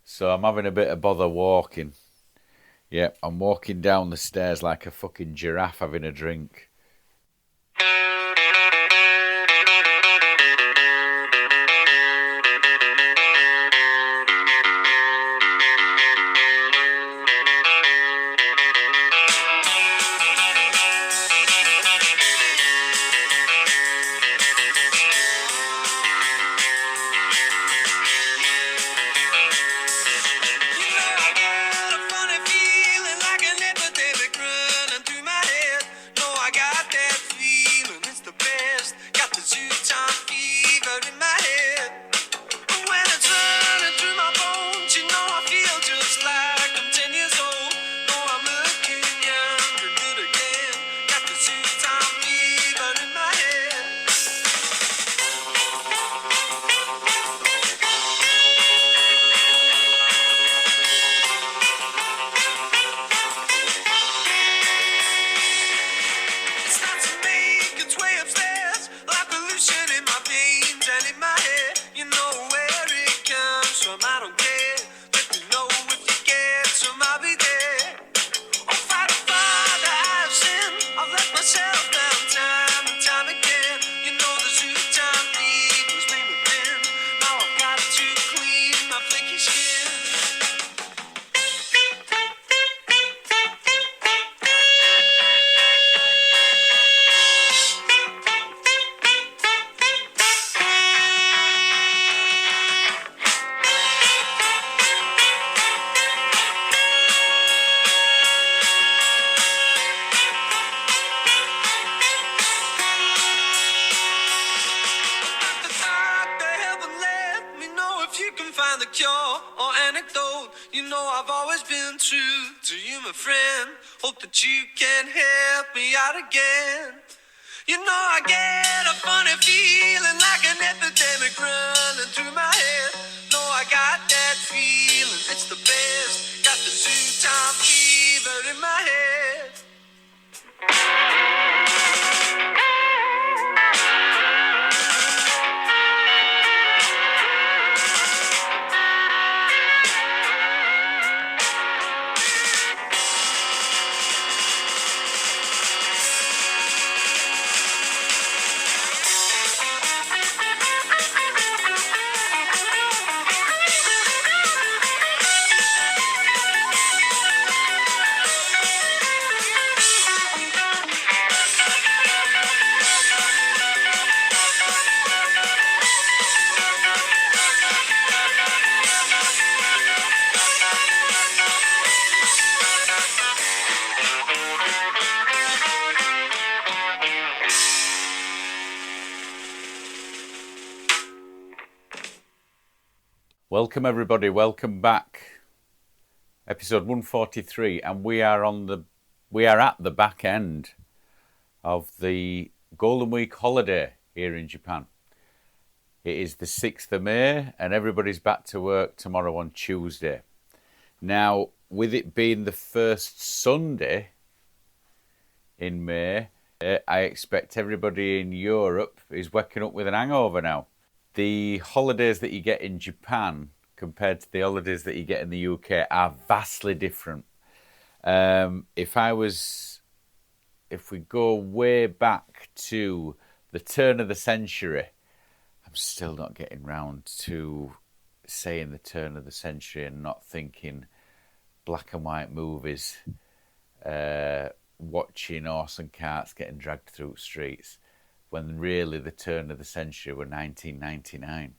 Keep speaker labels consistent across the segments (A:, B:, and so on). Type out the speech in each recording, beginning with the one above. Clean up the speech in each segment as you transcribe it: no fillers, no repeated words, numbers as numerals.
A: So I'm having a bit of bother walking. Yep, I'm walking down the stairs like a fucking giraffe having a drink. Welcome everybody, welcome back. Episode 143, and we are at the back end of the Golden Week holiday here in Japan. It is the 6th of May and everybody's back to work tomorrow on Tuesday. Now, with it being the first Sunday in May, I expect everybody in Europe is waking up with an hangover now. The holidays that you get in Japan compared to the holidays that you get in the UK are vastly different. If we go way back to the turn of the century, I'm still not getting round to saying the turn of the century and not thinking black and white movies, watching horse and carts getting dragged through streets, when really the turn of the century were 1999.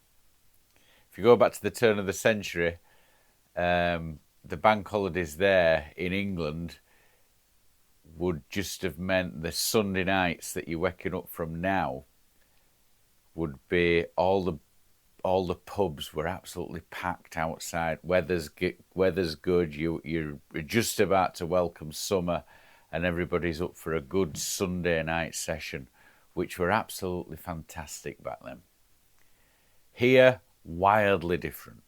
A: If you go back to the turn of the century, the bank holidays there in England would just have meant the Sunday nights that you're waking up from now would be all the pubs were absolutely packed outside. Weather's good. You're just about to welcome summer, and everybody's up for a good Sunday night session, which were absolutely fantastic back then. Here, wildly different.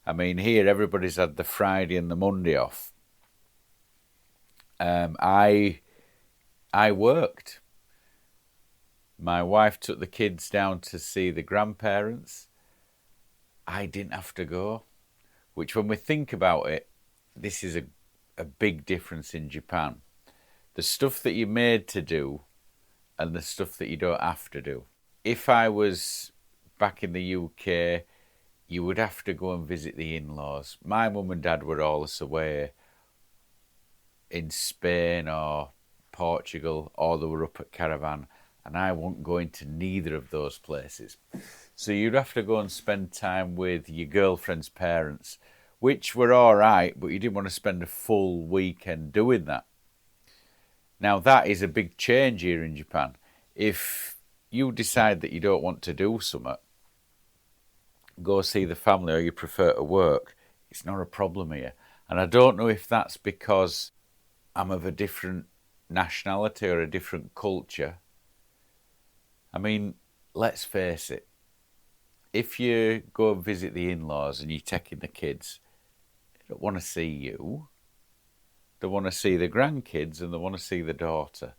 A: I mean, here everybody's had the Friday and the Monday off. I worked. My wife took the kids down to see the grandparents. I didn't have to go. which when we think about it, this is a big difference in Japan. The stuff that you're made to do and the stuff that you don't have to do. If I was back in the UK, you would have to go and visit the in-laws. My mum and dad were always away in Spain or Portugal, or they were up at Caravan, and I won't go into neither of those places. So you'd have to go and spend time with your girlfriend's parents, which were all right, but you didn't want to spend a full weekend doing that. Now, that is a big change here in Japan. If you decide that you don't want to do something, go see the family, or you prefer to work, it's not a problem here. And I don't know if that's because I'm of a different nationality or a different culture. I mean, let's face it. If you go and visit the in-laws and you're taking the kids, they don't want to see you. They want to see the grandkids and they want to see the daughter.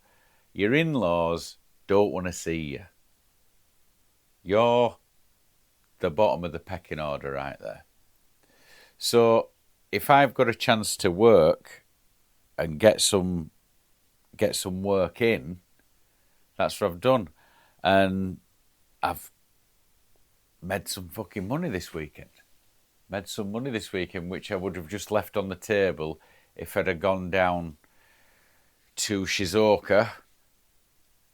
A: Your in-laws don't want to see you. You're the bottom of the pecking order right there. So if I've got a chance to work and get some work in, that's what I've done. And I've made some fucking money this weekend. Which I would have just left on the table if I'd have gone down to Shizuoka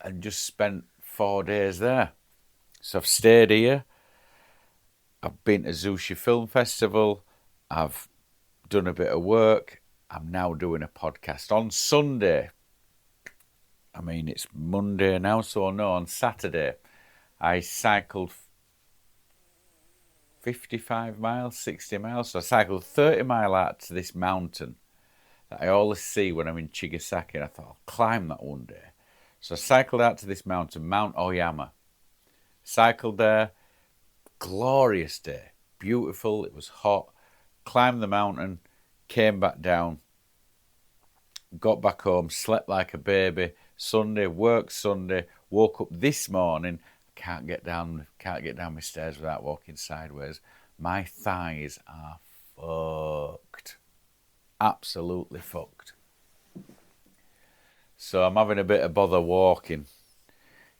A: and just spent 4 days there. So I've stayed here. I've been to Zushi Film Festival. I've done a bit of work. I'm now doing a podcast on Sunday. I mean, it's Monday now, so no, on Saturday, I cycled 55 miles, 60 miles. So I cycled 30 miles out to this mountain that I always see when I'm in Chigasaki. And I thought, I'll climb that one day. So I cycled out to this mountain, Mount Oyama. Cycled there. Glorious day. Beautiful. It was hot. Climbed the mountain. Came back down. Got back home. Slept like a baby. Sunday. Worked Sunday. Woke up this morning. Can't get down my stairs without walking sideways. My thighs are fucked. Absolutely fucked. So I'm having a bit of bother walking.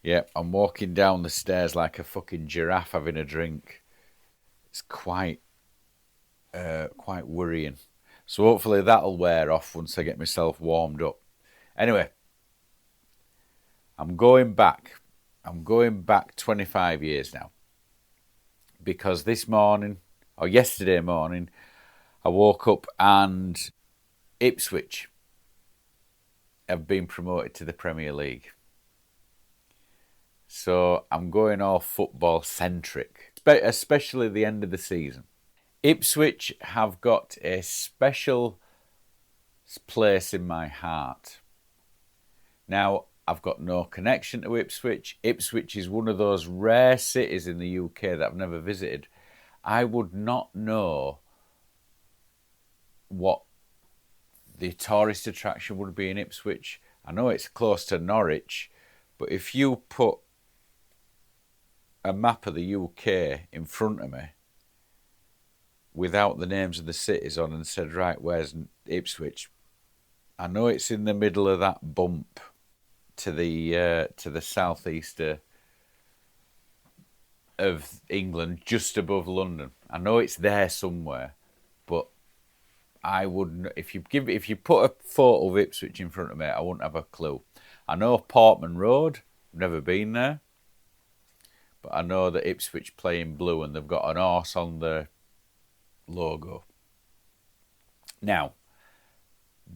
A: Yeah, I'm walking down the stairs like a fucking giraffe having a drink. It's quite worrying. So hopefully that'll wear off once I get myself warmed up. Anyway, I'm going back 25 years now. Because yesterday morning, I woke up and Ipswich have been promoted to the Premier League. So I'm going all football centric, especially the end of the season. Ipswich have got a special place in my heart. Now, I've got no connection to Ipswich. Ipswich is one of those rare cities in the UK that I've never visited. I would not know what the tourist attraction would be in Ipswich. I know it's close to Norwich, but if you put a map of the UK in front of me without the names of the cities on and said, right, where's Ipswich? I know it's in the middle of that bump to the southeast of England, just above London. I know it's there somewhere, but I wouldn't. If you put a photo of Ipswich in front of me, I wouldn't have a clue. I know Portman Road. I've never been there, but I know that Ipswich play in blue and they've got an horse on the logo. Now,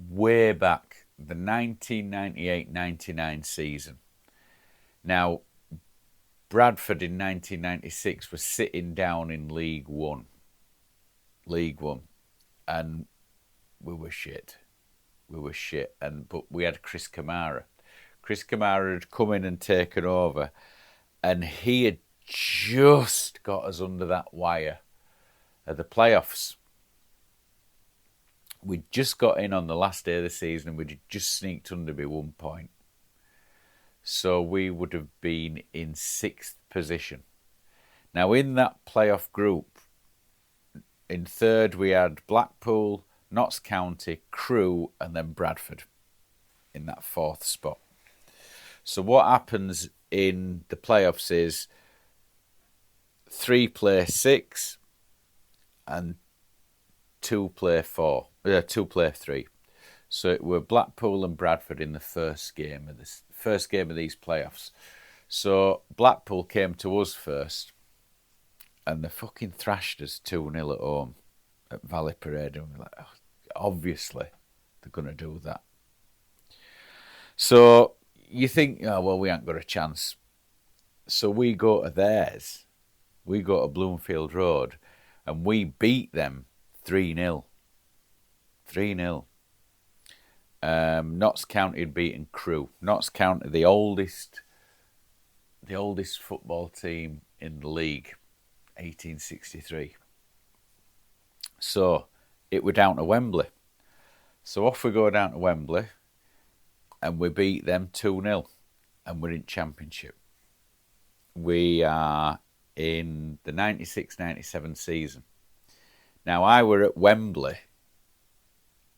A: way back, the 1998-99 season. Now, Bradford in 1996 was sitting down in League One, and we were shit. But we had Chris Kamara. Chris Kamara had come in and taken over, and he had just got us under that wire of the playoffs. We'd just got in on the last day of the season and we'd just sneaked under by 1 point. So we would have been in 6th position. Now in that playoff group, In third, we had Blackpool, Notts County, Crewe, and then Bradford in that fourth spot. So what happens in the playoffs is 3 play 6 and 2 play 4. 2 play 3. So it were Blackpool and Bradford in the first game of these playoffs. So Blackpool came to us first, and they fucking thrashed us 2-0 at home at Valley Parade, and we're like, oh, obviously they're going to do that. So you think, oh, well, we ain't got a chance. So we go to theirs. We go to Bloomfield Road, and we beat them 3-0. 3-0. Notts County had beaten Crewe. Notts County, the oldest football team in the league, 1863. So it were down to Wembley. So off we go down to Wembley, and we beat them 2-0, and we're in Championship. We are in the 96-97 season. Now, I were at Wembley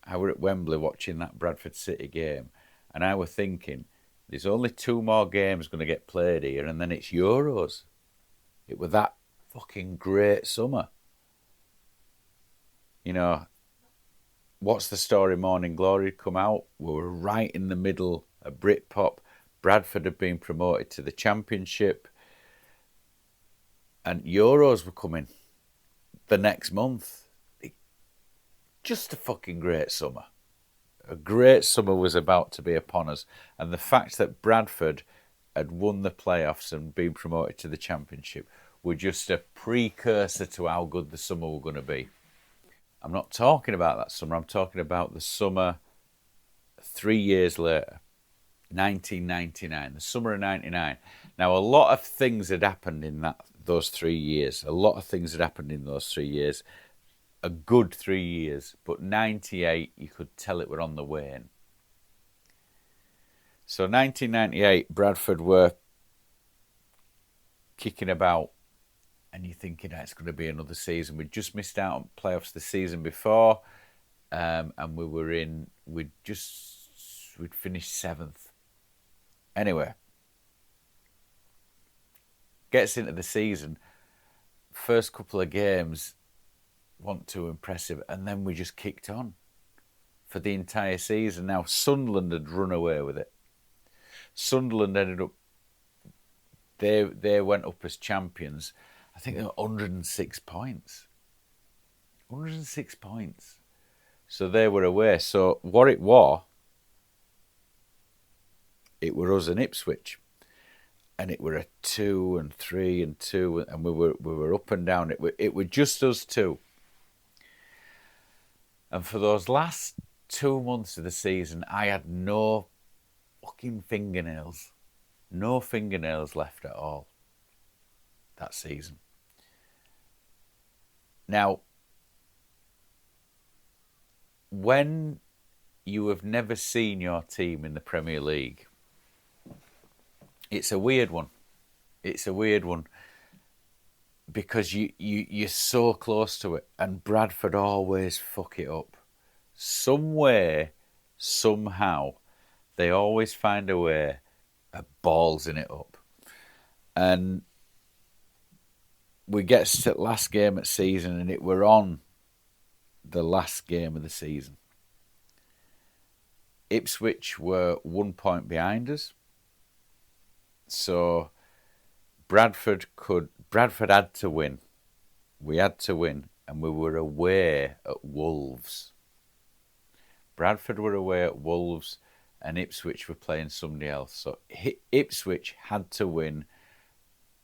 A: watching that Bradford City game, and I were thinking, there's only 2 more games going to get played here, and then it's Euros. It was that fucking great summer. You know, What's the Story? Morning Glory had come out. We were right in the middle of Britpop. Bradford had been promoted to the Championship, and Euros were coming the next month. Just a fucking great summer. A great summer was about to be upon us. And the fact that Bradford had won the playoffs and been promoted to the Championship were just a precursor to how good the summer were going to be. I'm not talking about that summer. I'm talking about the summer 3 years later, 1999, the summer of 99. Now, a lot of things had happened in those 3 years. A lot of things had happened in those 3 years. A good 3 years, but 98, you could tell it were on the wane. So 1998, Bradford were kicking about, and you're thinking, it's going to be another season. We'd just missed out on playoffs the season before, and we'd finished 7th. Anyway, gets into the season, first couple of games, weren't too impressive, and then we just kicked on for the entire season. Now, Sunderland had run away with it. Sunderland ended up, they went up as champions. I think they were 106 points. 106 points. So they were away. So what it were us and Ipswich. And it were a 2 and 3 and 2, and we were up and down. It were just us two. And for those last 2 months of the season, I had no fucking fingernails. No fingernails left at all that season. Now, when you have never seen your team in the Premier League, it's a weird one. It's a weird one. Because you're so close to it, and Bradford always fuck it up. Somewhere, somehow, they always find a way of ballsing it up. And we get to the last game of the season, and we're on the last game of the season. Ipswich were 1 point behind us. So Bradford had to win. We had to win, and we were away at Wolves. Bradford were away at Wolves, and Ipswich were playing somebody else. So Ipswich had to win,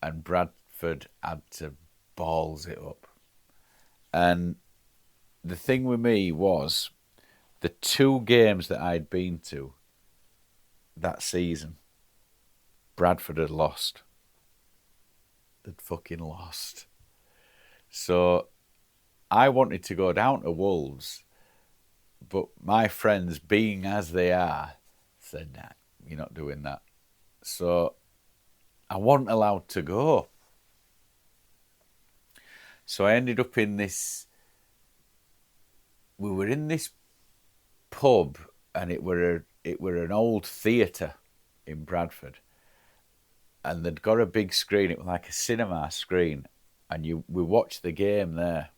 A: and Bradford had to balls it up. And the thing with me was, the 2 games that I'd been to that season, Bradford had lost. They'd fucking lost. So I wanted to go down to Wolves, but my friends, being as they are, said, nah, you're not doing that. So I wasn't allowed to go. So I ended up in this we were in this pub, and it were an old theatre in Bradford, and they'd got a big screen. It was like a cinema screen, and we watched the game there.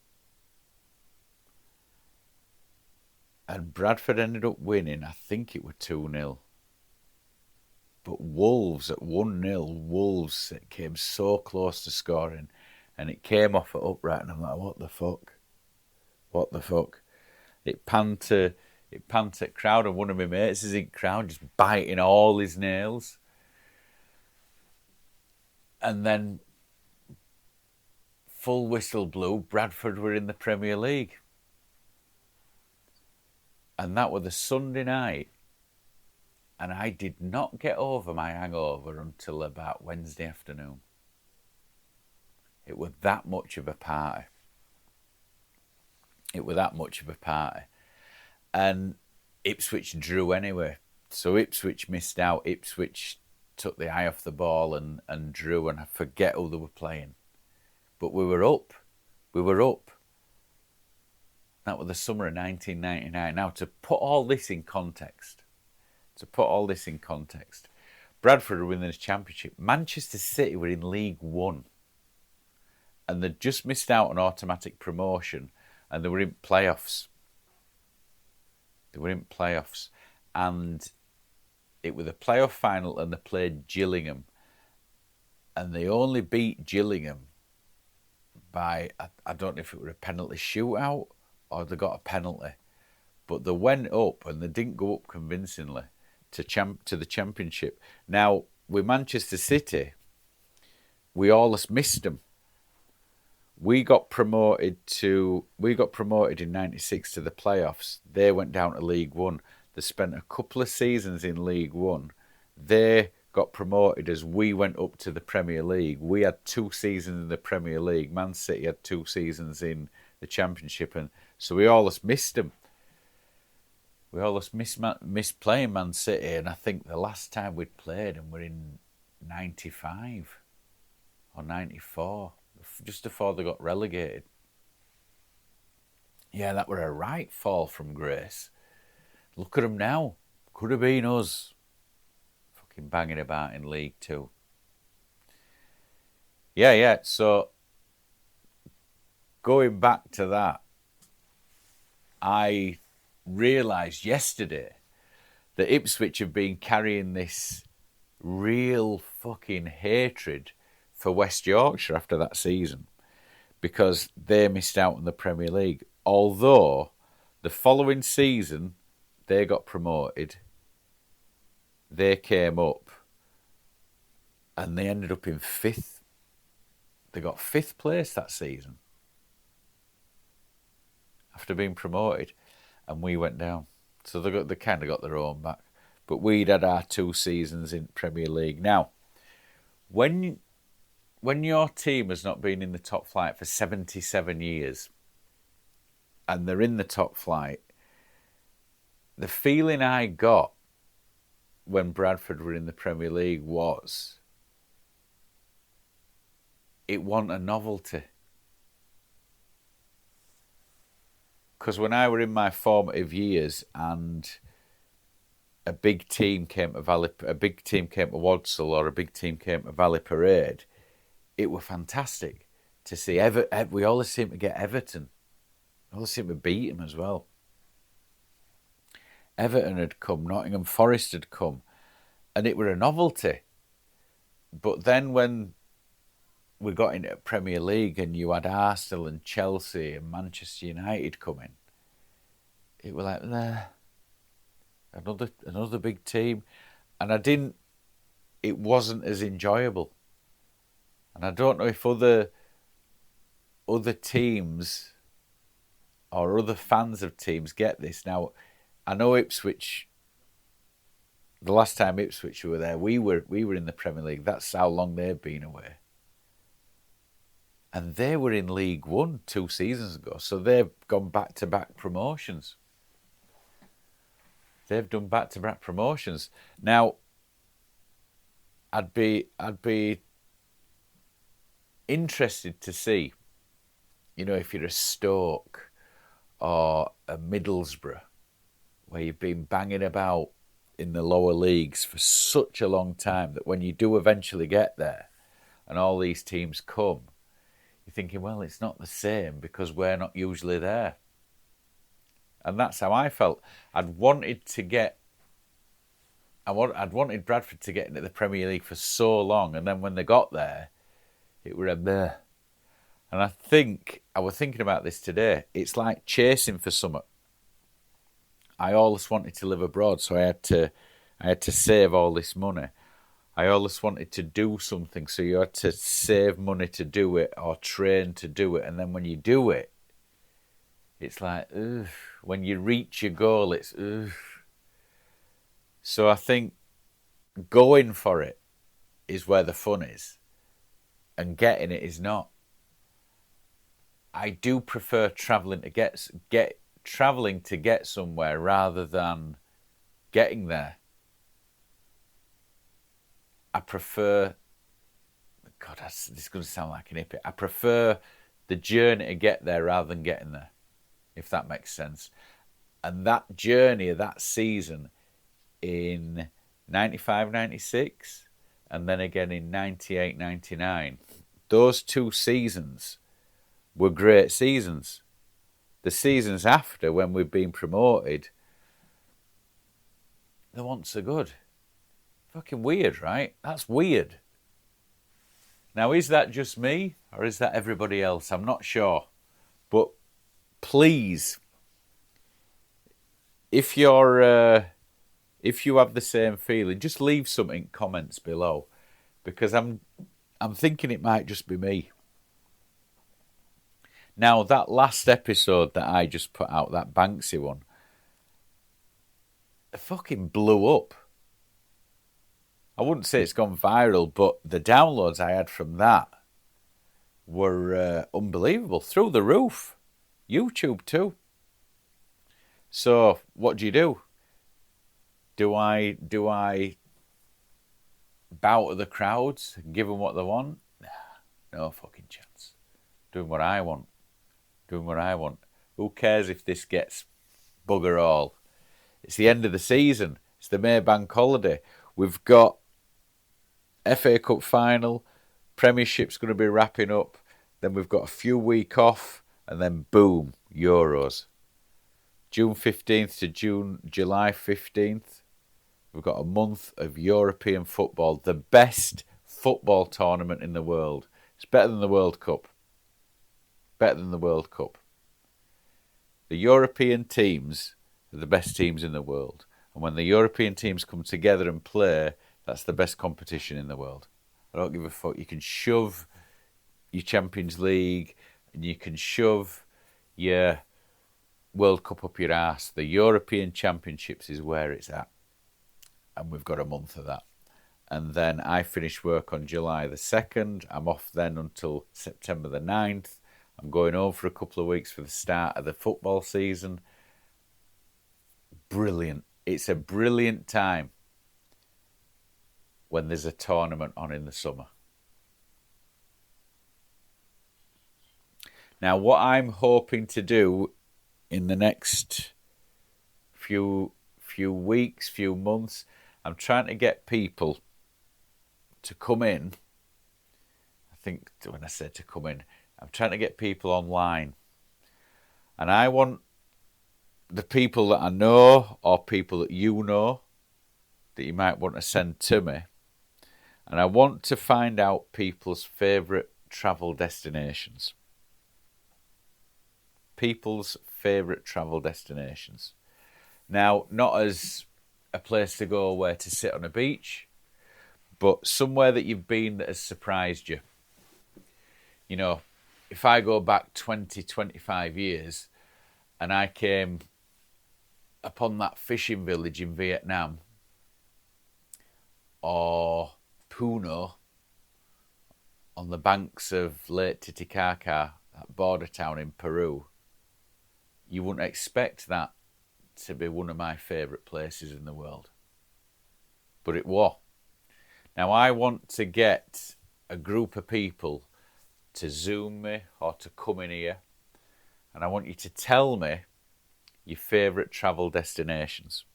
A: And Bradford ended up winning. I think it were 2-0. But Wolves at 1-0. Wolves, it came so close to scoring, and it came off at upright, and I'm like, what the fuck? What the fuck? It panned at crowd, and one of my mates is in crowd just biting all his nails. And then full whistle blew, Bradford were in the Premier League. And that was the Sunday night. And I did not get over my hangover until about Wednesday afternoon. It was that much of a party. And Ipswich drew anyway. So Ipswich missed out. Ipswich took the eye off the ball and drew, and I forget who they were playing. But we were up. That was the summer of 1999. Now, to put all this in context, Bradford were winning the championship. Manchester City were in League One, and they'd just missed out on automatic promotion, and they were in playoffs. And it was a playoff final, and they played Gillingham, and they only beat Gillingham by, I don't know if it were a penalty shootout or they got a penalty, but they went up, and they didn't go up convincingly to the championship. Now, with Manchester City, we almost missed them. We got promoted in '96 to the playoffs. They went down to League One. They spent a couple of seasons in League One. They got promoted as we went up to the Premier League. We had 2 seasons in the Premier League. Man City had 2 seasons in the Championship, and so we almost missed them. We almost missed playing Man City, and I think the last time we'd played them were in '95 or '94, just before they got relegated. Yeah, that were a right fall from grace. Look at them now. Could have been us. Fucking banging about in League Two. Yeah. So, going back to that, I realised yesterday that Ipswich have been carrying this real fucking hatred for West Yorkshire after that season, because they missed out on the Premier League. Although the following season they got promoted, they came up and they ended up in 5th. They got 5th place that season after being promoted, and we went down. So they kind of got their own back. But we'd had our 2 seasons in Premier League. Now, when your team has not been in the top flight for 77 years and they're in the top flight, the feeling I got when Bradford were in the Premier League was it wasn't a novelty. Because when I were in my formative years and a big team came to Wadsall or a big team came to Valley Parade, it was fantastic to see. We always seem to get Everton. We always seem to beat them as well. Everton had come, Nottingham Forest had come, and it were a novelty. But then when we got into Premier League and you had Arsenal and Chelsea and Manchester United coming, it was like, nah, another big team. And it wasn't as enjoyable. And I don't know if other teams or other fans of teams get this. Now, I know Ipswich, the last time Ipswich were there, we were in the Premier League. That's how long they've been away. And they were in League One 2 seasons ago. So they've gone back-to-back promotions. They've done back-to-back promotions. Now, I'd be interested to see, if you're a Stoke or a Middlesbrough, where you've been banging about in the lower leagues for such a long time that when you do eventually get there and all these teams come, you're thinking, well, it's not the same because we're not usually there. And that's how I felt. I'd wanted Bradford to get into the Premier League for so long, and then when they got there, it were a meh. And I think, I was thinking about this today, it's like chasing for something. I always wanted to live abroad, so I had to save all this money. I always wanted to do something, so you had to save money to do it or train to do it. And then when you do it, it's like, ugh. When you reach your goal, it's ugh. So I think going for it is where the fun is, and getting it is not. I do prefer travelling to get somewhere rather than getting there. I prefer, God, this is going to sound like an hippie. I prefer the journey to get there rather than getting there, if that makes sense. And that journey, that season in 95, 96, and then again in 98, 99, those 2 seasons were great seasons. The seasons after, when we've been promoted, they weren't so good. Fucking weird, right? That's weird. Now, is that just me, or is that everybody else? I'm not sure. But please, if you have the same feeling, just leave something in comments below, because I'm thinking it might just be me. Now, that last episode that I just put out, that Banksy one, it fucking blew up. I wouldn't say it's gone viral, but the downloads I had from that were unbelievable, through the roof. YouTube too. So, what do? Do I bow to the crowds and give them what they want? Nah, no fucking chance. Doing what I want. Who cares if this gets bugger all? It's the end of the season. It's the May bank holiday. We've got FA Cup final. Premiership's going to be wrapping up. Then we've got a few weeks off. And then boom, Euros. June 15th to July 15th. We've got a month of European football. The best football tournament in the world. It's better than the World Cup. The European teams are the best teams in the world. And when the European teams come together and play, that's the best competition in the world. I don't give a fuck. You can shove your Champions League and you can shove your World Cup up your arse. The European Championships is where it's at. And we've got a month of that. And then I finish work on July the 2nd. I'm off then until September the 9th. I'm going home for a couple of weeks for the start of the football season. Brilliant. It's a brilliant time when there's a tournament on in the summer. Now, what I'm hoping to do in the next few weeks, few months, I'm trying to get people to come in. I think when I say to come in, I'm trying to get people online. And I want the people that I know or people that you know that you might want to send to me. And I want to find out people's favourite travel destinations. People's favourite travel destinations. Now, not as a place to go where to sit on a beach, but somewhere that you've been that has surprised you. You know, if I go back 20, 25 years and I came upon that fishing village in Vietnam or Puno on the banks of Lake Titicaca, that border town in Peru, you wouldn't expect that to be one of my favourite places in the world. But it was. Now I want to get a group of people to Zoom me or to come in here, and I want you to tell me your favourite travel destinations.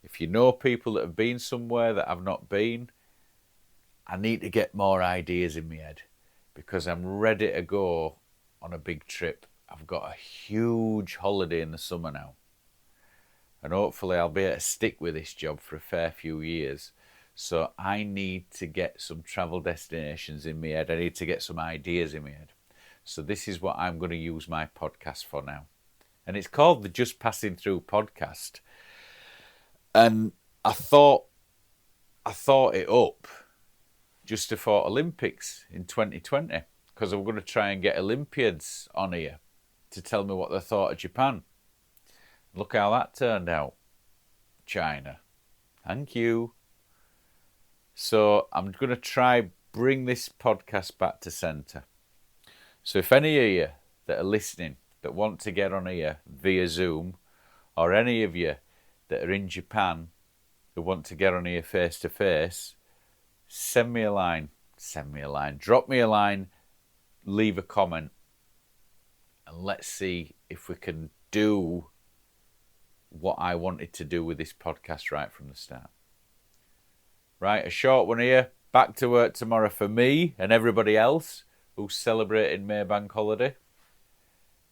A: If you know people that have been somewhere that I've not been, I need to get more ideas in my head because I'm ready to go on a big trip. I've got a huge holiday in the summer now. And hopefully I'll be able to stick with this job for a fair few years. So I need to get some travel destinations in my head. I need to get some ideas in my head. So this is what I'm going to use my podcast for now. And it's called the Just Passing Through podcast. And I thought it up just before Olympics in 2020 because I'm going to try and get Olympiads on here to tell me what they thought of Japan. Look how that turned out. China. Thank you. So I'm going to try bring this podcast back to centre. So if any of you that are listening that want to get on here via Zoom, or any of you that are in Japan who want to get on here face to face, send me a line, drop me a line, leave a comment, and let's see if we can do what I wanted to do with this podcast right from the start. Right, a short one here. Back to work tomorrow for me and everybody else who's celebrating May Bank Holiday,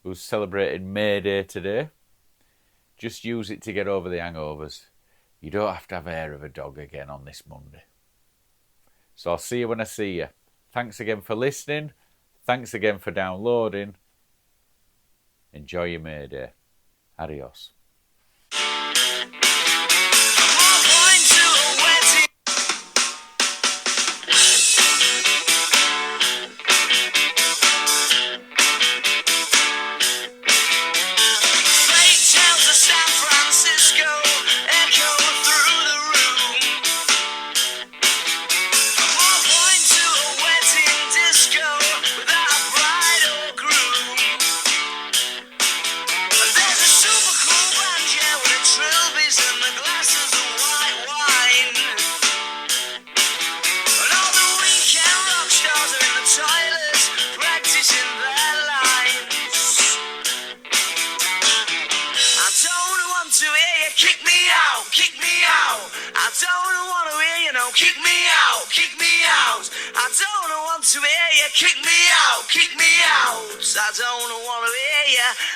A: who's celebrating May Day today. Just use it to get over the hangovers. You don't have to have hair of a dog again on this Monday. So I'll see you when I see you. Thanks again for listening. Thanks again for downloading. Enjoy your May Day. Adios.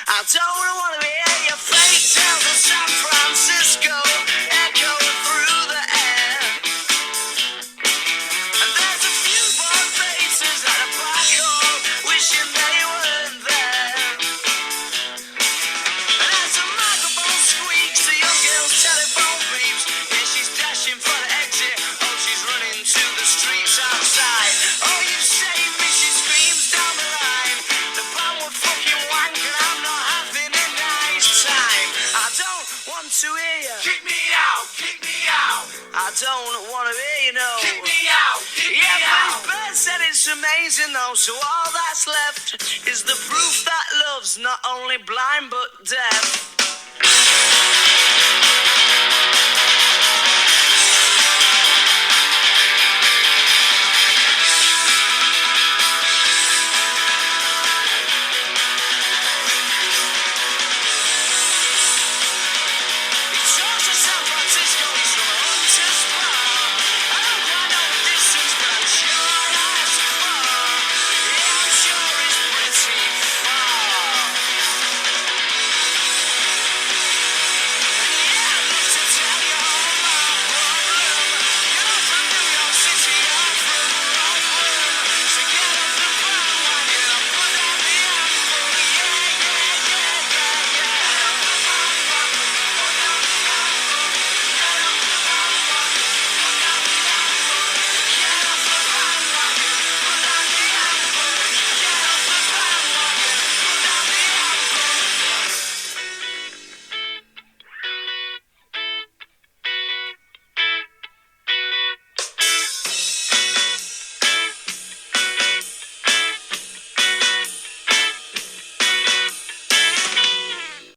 B: I don't want to hear your fake tales of San Francisco echo through the air. And there's a few bored faces at a black hole wishing they weren't there. And as the microphone squeaks, the young girl's telephone beeps. Yeah, she's dashing for the exit. Oh, she's running to the streets outside. Oh, you saved me, she screams down the line. The band were fucking wank and I'm not having a nice time. I don't want to hear you. Kick me out, kick me out. I don't want to hear you, no. Kick me out, kick me out. Yeah, but Bird said it's amazing though, so all that's left is the proof that love's not only blind but deaf.